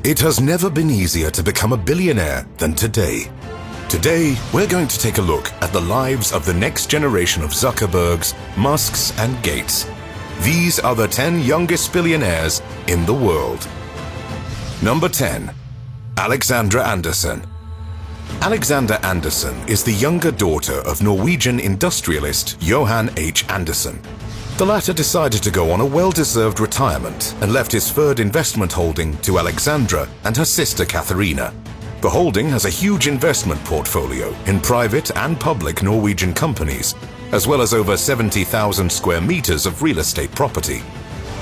It has never been easier to become a billionaire than today. Today, we're going to take a look at the lives of the next generation of Zuckerbergs, Musks, and Gates. These are the 10 youngest billionaires in the world. Number 10. Alexandra Anderson. Alexandra Anderson is the younger daughter of Norwegian industrialist Johan H. Anderson. The latter decided to go on a well-deserved retirement and left his third investment holding to Alexandra and her sister Katharina. The holding has a huge investment portfolio in private and public Norwegian companies, as well as over 70,000 square meters of real estate property.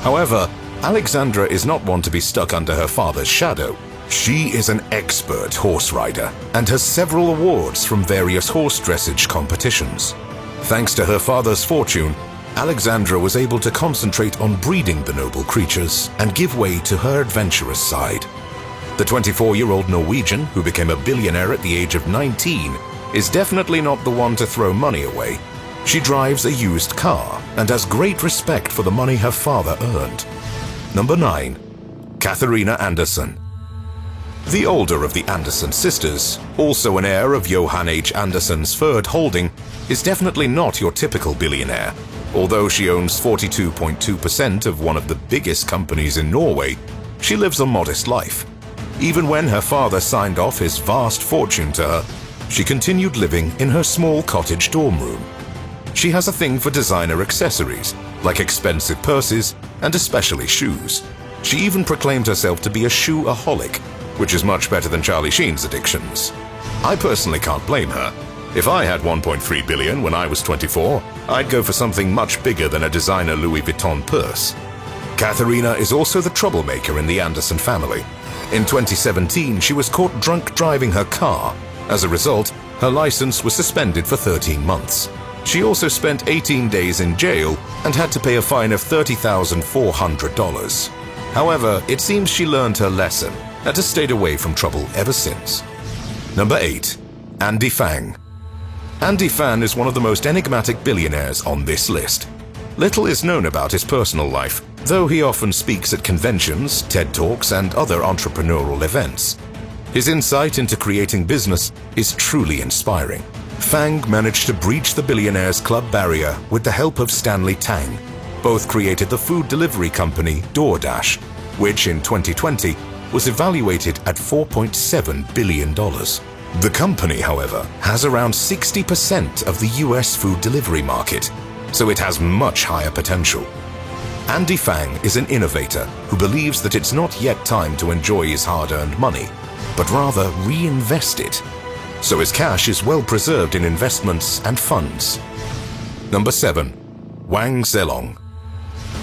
However, Alexandra is not one to be stuck under her father's shadow. She is an expert horse rider and has several awards from various horse dressage competitions. Thanks to her father's fortune, Alexandra was able to concentrate on breeding the noble creatures and give way to her adventurous side. The 24-year-old Norwegian, who became a billionaire at the age of 19, is definitely not the one to throw money away. She drives a used car and has great respect for the money her father earned. Number 9. Katharina Anderson. The older of the Anderson sisters, also an heir of Johan H. Anderson's third holding, is definitely not your typical billionaire. Although she owns 42.2% of one of the biggest companies in Norway, she lives a modest life. Even when her father signed off his vast fortune to her, she continued living in her small cottage dorm room. She has a thing for designer accessories, like expensive purses and especially shoes. She even proclaimed herself to be a shoe-aholic, which is much better than Charlie Sheen's addictions. I personally can't blame her. If I had 1.3 billion when I was 24, I'd go for something much bigger than a designer Louis Vuitton purse. Katharina is also the troublemaker in the Anderson family. In 2017, she was caught drunk driving her car. As a result, her license was suspended for 13 months. She also spent 18 days in jail and had to pay a fine of $30,400. However, it seems she learned her lesson and has stayed away from trouble ever since. Number 8. Andy Fang. Andy Fan is one of the most enigmatic billionaires on this list. Little is known about his personal life, though he often speaks at conventions, TED Talks, and other entrepreneurial events. His insight into creating business is truly inspiring. Fang managed to breach the Billionaires Club barrier with the help of Stanley Tang. Both created the food delivery company DoorDash, which in 2020 was evaluated at $4.7 billion. The company, however, has around 60% of the US food delivery market, so it has much higher potential. Andy Fang is an innovator who believes that it's not yet time to enjoy his hard-earned money, but rather reinvest it. So his cash is well preserved in investments and funds. Number 7. Wang Zelong.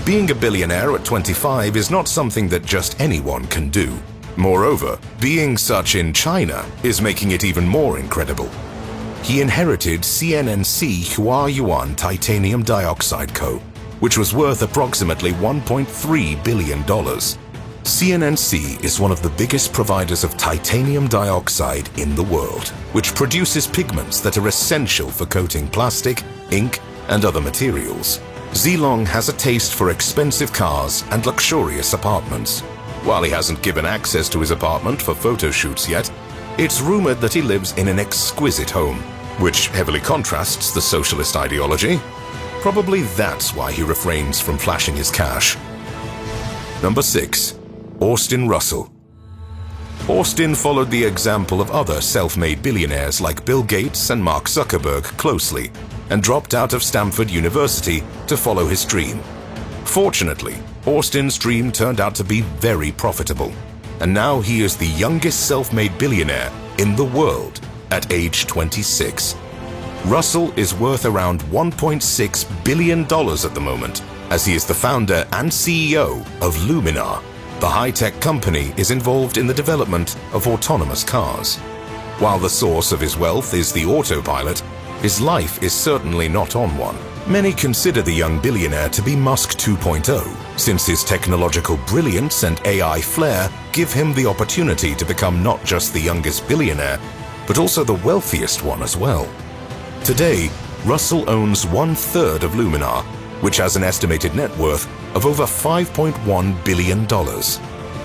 Being a billionaire at 25 is not something that just anyone can do. Moreover, being such in China is making it even more incredible. He inherited CNNC Huayuan Titanium Dioxide Co., which was worth approximately $1.3 billion. CNNC is one of the biggest providers of titanium dioxide in the world, which produces pigments that are essential for coating plastic, ink, and other materials. Zelong has a taste for expensive cars and luxurious apartments. While he hasn't given access to his apartment for photo shoots yet, it's rumored that he lives in an exquisite home, which heavily contrasts the socialist ideology. Probably that's why he refrains from flashing his cash. Number 6. Austin Russell. Austin followed the example of other self-made billionaires like Bill Gates and Mark Zuckerberg closely and dropped out of Stanford University to follow his dream. Fortunately, Austin's dream turned out to be very profitable, and now he is the youngest self-made billionaire in the world at age 26. Russell is worth around $1.6 billion at the moment, as he is the founder and CEO of Luminar. The high-tech company is involved in the development of autonomous cars. While the source of his wealth is the autopilot, his life is certainly not on one. Many consider the young billionaire to be Musk 2.0, since his technological brilliance and AI flair give him the opportunity to become not just the youngest billionaire, but also the wealthiest one as well. Today, Russell owns 1/3 of Luminar, which has an estimated net worth of over $5.1 billion.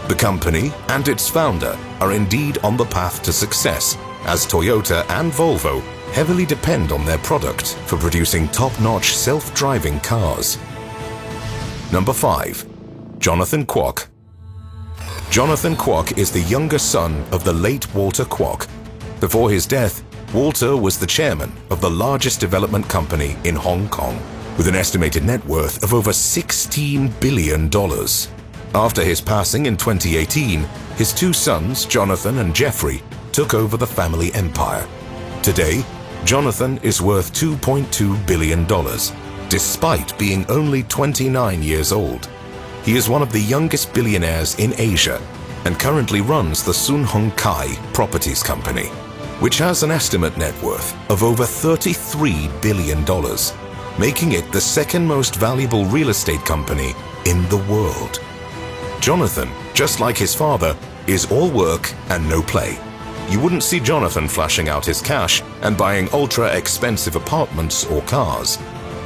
The company and its founder are indeed on the path to success, as Toyota and Volvo heavily depend on their product for producing top-notch self-driving cars. Number 5. Jonathan Kwok. Jonathan Kwok is the younger son of the late Walter Kwok. Before his death, Walter was the chairman of the largest development company in Hong Kong, with an estimated net worth of over $16 billion. After his passing in 2018, his two sons, Jonathan and Jeffrey, took over the family empire. Today, Jonathan is worth $2.2 billion, despite being only 29 years old. He is one of the youngest billionaires in Asia and currently runs the Sun Hung Kai Properties Company, which has an estimate net worth of over $33 billion, making it the second most valuable real estate company in the world. Jonathan, just like his father, is all work and no play. You wouldn't see Jonathan flashing out his cash and buying ultra-expensive apartments or cars.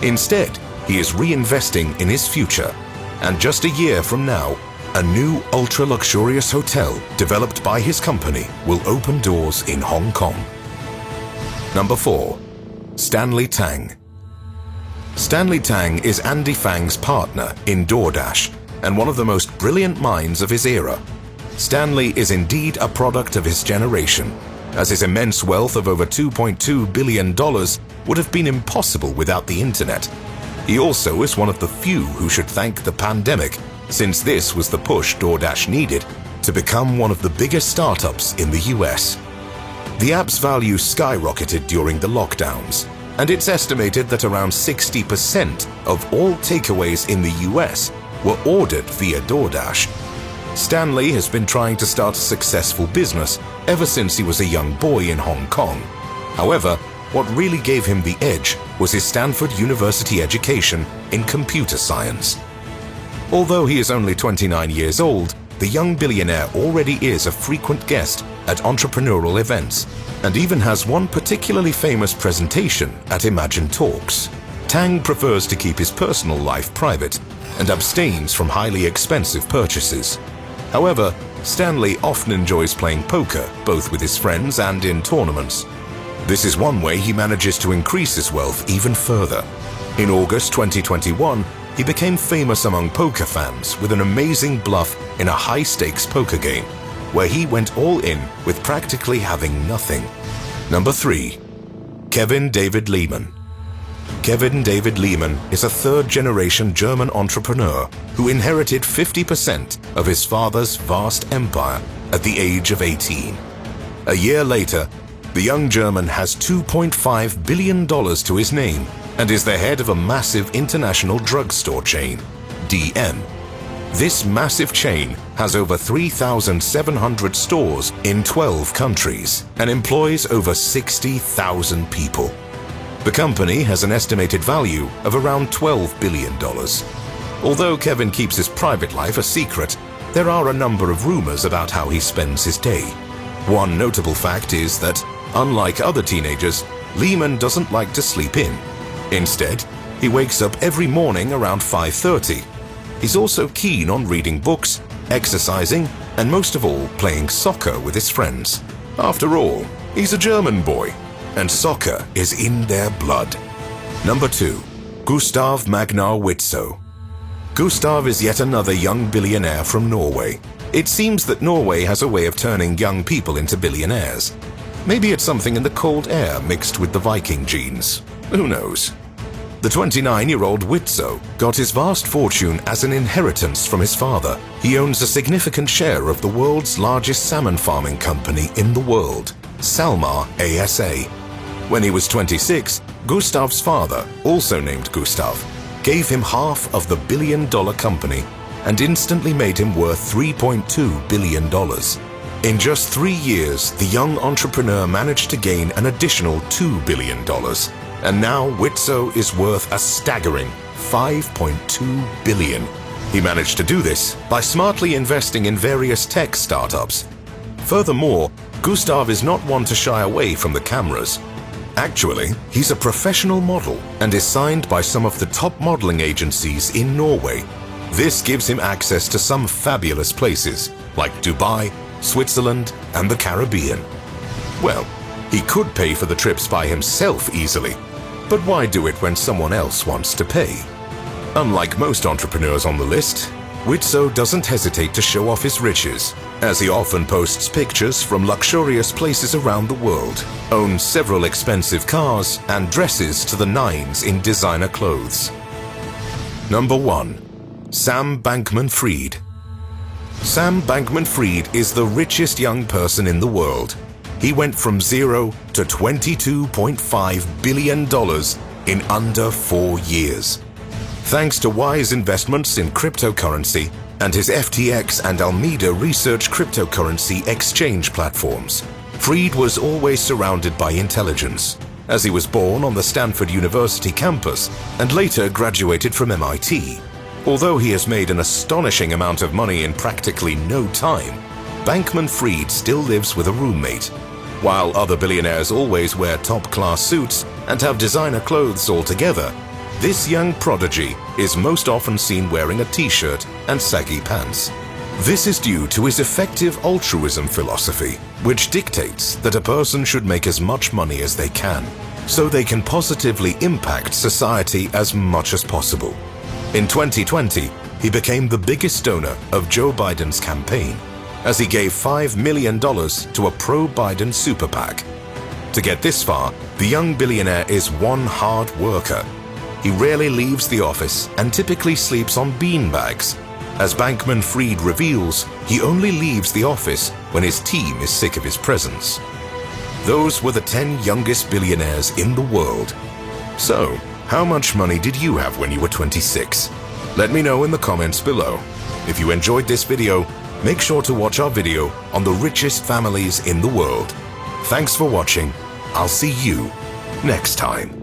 Instead, he is reinvesting in his future. And just a year from now, a new ultra-luxurious hotel developed by his company will open doors in Hong Kong. Number 4. Stanley Tang. Stanley Tang is Andy Fang's partner in DoorDash and one of the most brilliant minds of his era. Stanley is indeed a product of his generation, as his immense wealth of over $2.2 billion would have been impossible without the internet. He also is one of the few who should thank the pandemic, since this was the push DoorDash needed to become one of the biggest startups in the US. The app's value skyrocketed during the lockdowns, and it's estimated that around 60% of all takeaways in the US were ordered via DoorDash. Stanley has been trying to start a successful business ever since he was a young boy in Hong Kong. However, what really gave him the edge was his Stanford University education in computer science. Although he is only 29 years old, the young billionaire already is a frequent guest at entrepreneurial events and even has one particularly famous presentation at Imagine Talks. Tang prefers to keep his personal life private and abstains from highly expensive purchases. However, Stanley often enjoys playing poker, both with his friends and in tournaments. This is one way he manages to increase his wealth even further. In August 2021, he became famous among poker fans with an amazing bluff in a high-stakes poker game, where he went all in with practically having nothing. Number 3. Kevin David Lehman. Kevin David Lehman is a third-generation German entrepreneur who inherited 50% of his father's vast empire at the age of 18. A year later, the young German has $2.5 billion to his name and is the head of a massive international drugstore chain, DM. This massive chain has over 3,700 stores in 12 countries and employs over 60,000 people. The company has an estimated value of around $12 billion. Although Kevin keeps his private life a secret, there are a number of rumors about how he spends his day. One notable fact is that, unlike other teenagers, Lehman doesn't like to sleep in. Instead, he wakes up every morning around 5:30. He's also keen on reading books, exercising, and most of all, playing soccer with his friends. After all, he's a German boy, and soccer is in their blood. Number 2. Gustav Magnar Witzøe. Gustav is yet another young billionaire from Norway. It seems that Norway has a way of turning young people into billionaires. Maybe it's something in the cold air mixed with the Viking genes. Who knows? The 29-year-old Witzøe got his vast fortune as an inheritance from his father. He owns a significant share of the world's largest salmon farming company in the world, SalMar ASA. When he was 26, Gustav's father, also named Gustav, gave him half of the billion-dollar company and instantly made him worth $3.2 billion. In just 3 years, the young entrepreneur managed to gain an additional $2 billion. And now Witzøe is worth a staggering $5.2 billion. He managed to do this by smartly investing in various tech startups. Furthermore, Gustav is not one to shy away from the cameras. Actually, he's a professional model and is signed by some of the top modeling agencies in Norway. This gives him access to some fabulous places, like Dubai, Switzerland, and the Caribbean. Well, he could pay for the trips by himself easily, but why do it when someone else wants to pay? Unlike most entrepreneurs on the list, Witso doesn't hesitate to show off his riches, as he often posts pictures from luxurious places around the world, owns several expensive cars, and dresses to the nines in designer clothes. Number 1. Sam Bankman-Fried. Sam Bankman-Fried is the richest young person in the world. He went from zero to $22.5 billion in under 4 years. Thanks to wise investments in cryptocurrency and his FTX and Alameda research cryptocurrency exchange platforms, Fried was always surrounded by intelligence, as he was born on the Stanford University campus and later graduated from MIT. Although he has made an astonishing amount of money in practically no time, Bankman-Fried still lives with a roommate. While other billionaires always wear top-class suits and have designer clothes altogether, this young prodigy is most often seen wearing a t-shirt and saggy pants. This is due to his effective altruism philosophy, which dictates that a person should make as much money as they can, so they can positively impact society as much as possible. In 2020, he became the biggest donor of Joe Biden's campaign, as he gave $5 million to a pro-Biden super PAC. To get this far, the young billionaire is one hard worker. He rarely leaves the office and typically sleeps on beanbags. As Bankman-Fried reveals, he only leaves the office when his team is sick of his presence. Those were the 10 youngest billionaires in the world. So, how much money did you have when you were 26? Let me know in the comments below. If you enjoyed this video, make sure to watch our video on the richest families in the world. Thanks for watching. I'll see you next time.